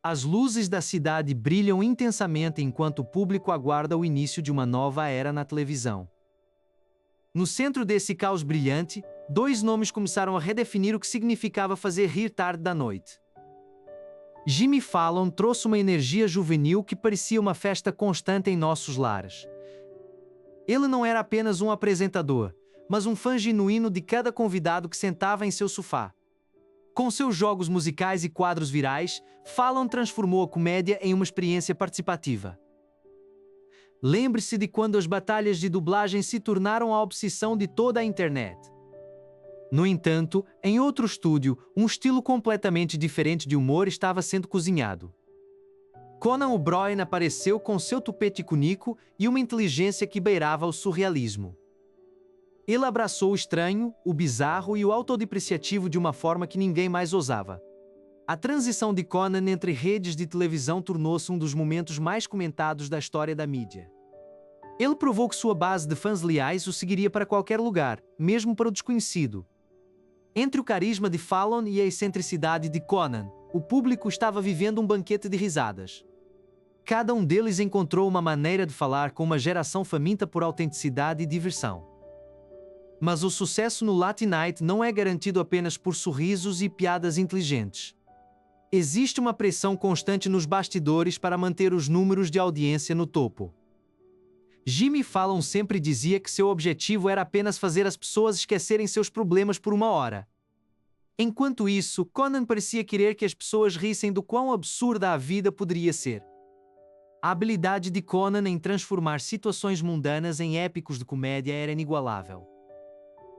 As luzes da cidade brilham intensamente enquanto o público aguarda o início de uma nova era na televisão. No centro desse caos brilhante, dois nomes começaram a redefinir o que significava fazer rir tarde da noite. Jimmy Fallon trouxe uma energia juvenil que parecia uma festa constante em nossos lares. Ele não era apenas um apresentador, mas um fã genuíno de cada convidado que sentava em seu sofá. Com seus jogos musicais e quadros virais, Fallon transformou a comédia em uma experiência participativa. Lembre-se de quando as batalhas de dublagem se tornaram a obsessão de toda a internet. No entanto, em outro estúdio, um estilo completamente diferente de humor estava sendo cozinhado. Conan O'Brien apareceu com seu tupete icônico e uma inteligência que beirava o surrealismo. Ele abraçou o estranho, o bizarro e o autodepreciativo de uma forma que ninguém mais ousava. A transição de Conan entre redes de televisão tornou-se um dos momentos mais comentados da história da mídia. Ele provou que sua base de fãs leais o seguiria para qualquer lugar, mesmo para o desconhecido. Entre o carisma de Fallon e a excentricidade de Conan, o público estava vivendo um banquete de risadas. Cada um deles encontrou uma maneira de falar com uma geração faminta por autenticidade e diversão. Mas o sucesso no Late Night não é garantido apenas por sorrisos e piadas inteligentes. Existe uma pressão constante nos bastidores para manter os números de audiência no topo. Jimmy Fallon sempre dizia que seu objetivo era apenas fazer as pessoas esquecerem seus problemas por uma hora. Enquanto isso, Conan parecia querer que as pessoas rissem do quão absurda a vida poderia ser. A habilidade de Conan em transformar situações mundanas em épicos de comédia era inigualável.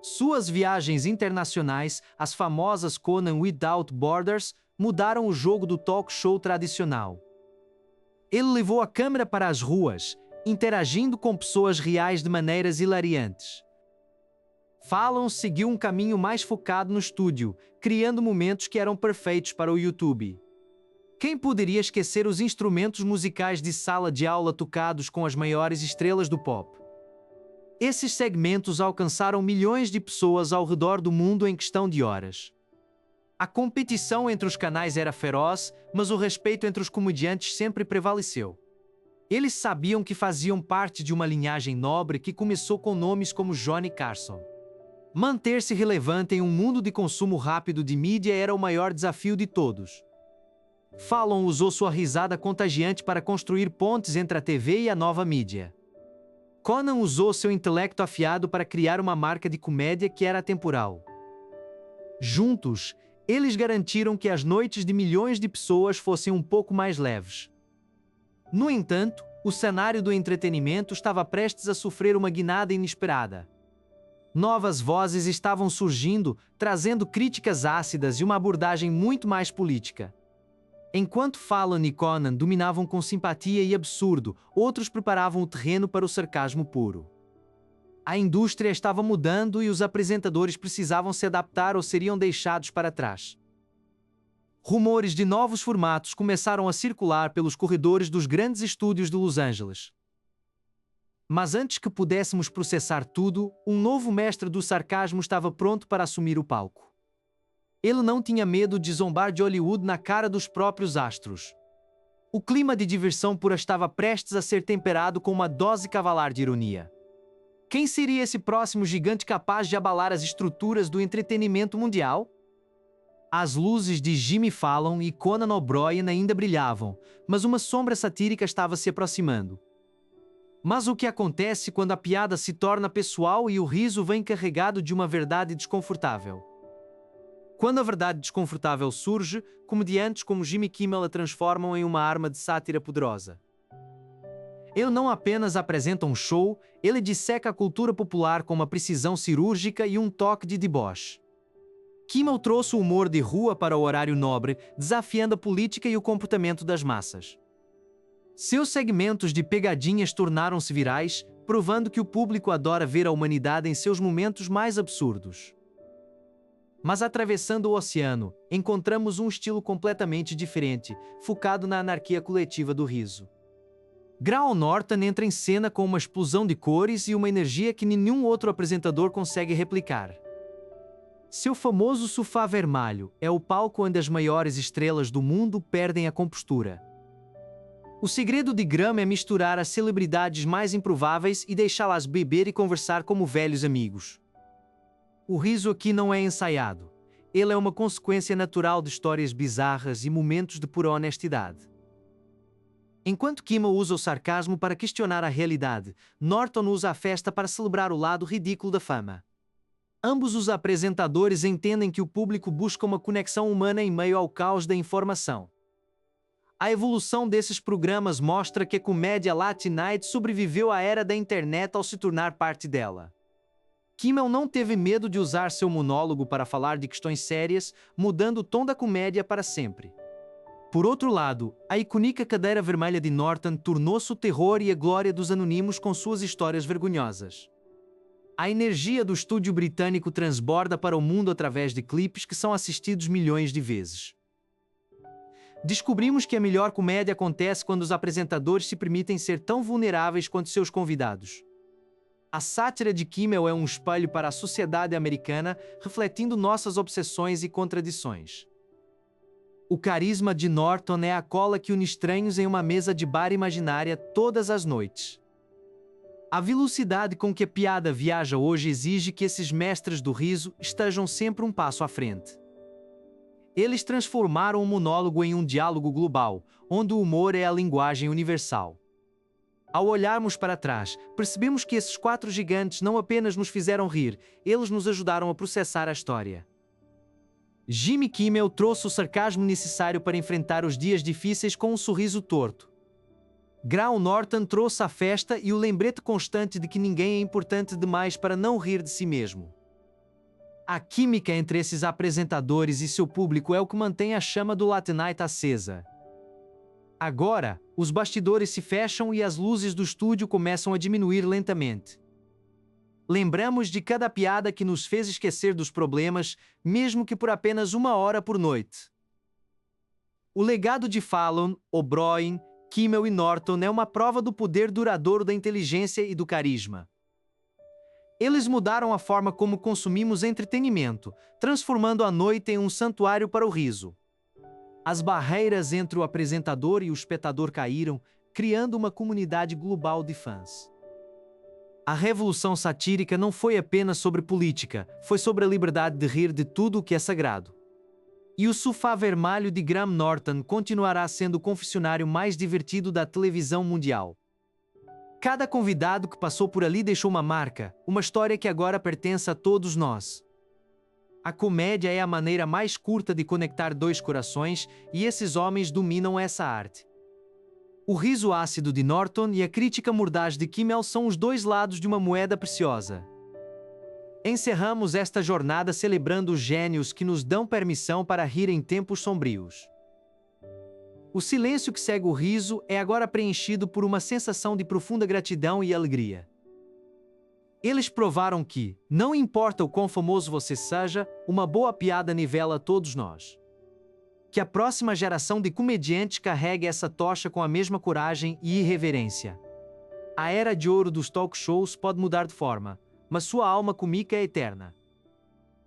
Suas viagens internacionais, as famosas Conan Without Borders, mudaram o jogo do talk show tradicional. Ele levou a câmera para as ruas, interagindo com pessoas reais de maneiras hilariantes. Fallon seguiu um caminho mais focado no estúdio, criando momentos que eram perfeitos para o YouTube. Quem poderia esquecer os instrumentos musicais de sala de aula tocados com as maiores estrelas do pop? Esses segmentos alcançaram milhões de pessoas ao redor do mundo em questão de horas. A competição entre os canais era feroz, mas o respeito entre os comediantes sempre prevaleceu. Eles sabiam que faziam parte de uma linhagem nobre que começou com nomes como Johnny Carson. Manter-se relevante em um mundo de consumo rápido de mídia era o maior desafio de todos. Fallon usou sua risada contagiante para construir pontes entre a TV e a nova mídia. Conan usou seu intelecto afiado para criar uma marca de comédia que era atemporal. Juntos, eles garantiram que as noites de milhões de pessoas fossem um pouco mais leves. No entanto, o cenário do entretenimento estava prestes a sofrer uma guinada inesperada. Novas vozes estavam surgindo, trazendo críticas ácidas e uma abordagem muito mais política. Enquanto Fallon e Conan dominavam com simpatia e absurdo, outros preparavam o terreno para o sarcasmo puro. A indústria estava mudando e os apresentadores precisavam se adaptar ou seriam deixados para trás. Rumores de novos formatos começaram a circular pelos corredores dos grandes estúdios de Los Angeles. Mas antes que pudéssemos processar tudo, um novo mestre do sarcasmo estava pronto para assumir o palco. Ele não tinha medo de zombar de Hollywood na cara dos próprios astros. O clima de diversão pura estava prestes a ser temperado com uma dose cavalar de ironia. Quem seria esse próximo gigante capaz de abalar as estruturas do entretenimento mundial? As luzes de Jimmy Fallon e Conan O'Brien ainda brilhavam, mas uma sombra satírica estava se aproximando. Mas o que acontece quando a piada se torna pessoal e o riso vem carregado de uma verdade desconfortável? Quando a verdade desconfortável surge, comediantes como Jimmy Kimmel a transformam em uma arma de sátira poderosa. Ele não apenas apresenta um show, ele disseca a cultura popular com uma precisão cirúrgica e um toque de deboche. Kimmel trouxe o humor de rua para o horário nobre, desafiando a política e o comportamento das massas. Seus segmentos de pegadinhas tornaram-se virais, provando que o público adora ver a humanidade em seus momentos mais absurdos. Mas atravessando o oceano, encontramos um estilo completamente diferente, focado na anarquia coletiva do riso. Graham Norton entra em cena com uma explosão de cores e uma energia que nenhum outro apresentador consegue replicar. Seu famoso sofá vermelho é o palco onde as maiores estrelas do mundo perdem a compostura. O segredo de Graham é misturar as celebridades mais improváveis e deixá-las beber e conversar como velhos amigos. O riso aqui não é ensaiado. Ele é uma consequência natural de histórias bizarras e momentos de pura honestidade. Enquanto Kimmel usa o sarcasmo para questionar a realidade, Norton usa a festa para celebrar o lado ridículo da fama. Ambos os apresentadores entendem que o público busca uma conexão humana em meio ao caos da informação. A evolução desses programas mostra que a comédia Late Night sobreviveu à era da internet ao se tornar parte dela. Kimmel não teve medo de usar seu monólogo para falar de questões sérias, mudando o tom da comédia para sempre. Por outro lado, a icônica cadeira vermelha de Norton tornou-se o terror e a glória dos anônimos com suas histórias vergonhosas. A energia do estúdio britânico transborda para o mundo através de clipes que são assistidos milhões de vezes. Descobrimos que a melhor comédia acontece quando os apresentadores se permitem ser tão vulneráveis quanto seus convidados. A sátira de Kimmel é um espelho para a sociedade americana, refletindo nossas obsessões e contradições. O carisma de Norton é a cola que une estranhos em uma mesa de bar imaginária todas as noites. A velocidade com que a piada viaja hoje exige que esses mestres do riso estejam sempre um passo à frente. Eles transformaram o monólogo em um diálogo global, onde o humor é a linguagem universal. Ao olharmos para trás, percebemos que esses 4 gigantes não apenas nos fizeram rir, eles nos ajudaram a processar a história. Jimmy Kimmel trouxe o sarcasmo necessário para enfrentar os dias difíceis com um sorriso torto. Graham Norton trouxe a festa e o lembrete constante de que ninguém é importante demais para não rir de si mesmo. A química entre esses apresentadores e seu público é o que mantém a chama do Late Night acesa. Agora, os bastidores se fecham e as luzes do estúdio começam a diminuir lentamente. Lembramos de cada piada que nos fez esquecer dos problemas, mesmo que por apenas 1 hora por noite. O legado de Fallon, O'Brien, Kimmel e Norton é uma prova do poder duradouro da inteligência e do carisma. Eles mudaram a forma como consumimos entretenimento, transformando a noite em um santuário para o riso. As barreiras entre o apresentador e o espectador caíram, criando uma comunidade global de fãs. A revolução satírica não foi apenas sobre política, foi sobre a liberdade de rir de tudo o que é sagrado. E o sofá vermelho de Graham Norton continuará sendo o confessionário mais divertido da televisão mundial. Cada convidado que passou por ali deixou uma marca, uma história que agora pertence a todos nós. A comédia é a maneira mais curta de conectar 2 corações, e esses homens dominam essa arte. O riso ácido de Norton e a crítica mordaz de Kimmel são os 2 lados de uma moeda preciosa. Encerramos esta jornada celebrando os gênios que nos dão permissão para rir em tempos sombrios. O silêncio que segue o riso é agora preenchido por uma sensação de profunda gratidão e alegria. Eles provaram que, não importa o quão famoso você seja, uma boa piada nivela todos nós. Que a próxima geração de comediantes carregue essa tocha com a mesma coragem e irreverência. A era de ouro dos talk shows pode mudar de forma, mas sua alma cômica é eterna.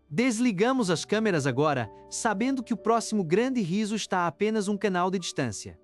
Desligamos as câmeras agora, sabendo que o próximo grande riso está a apenas um canal de distância.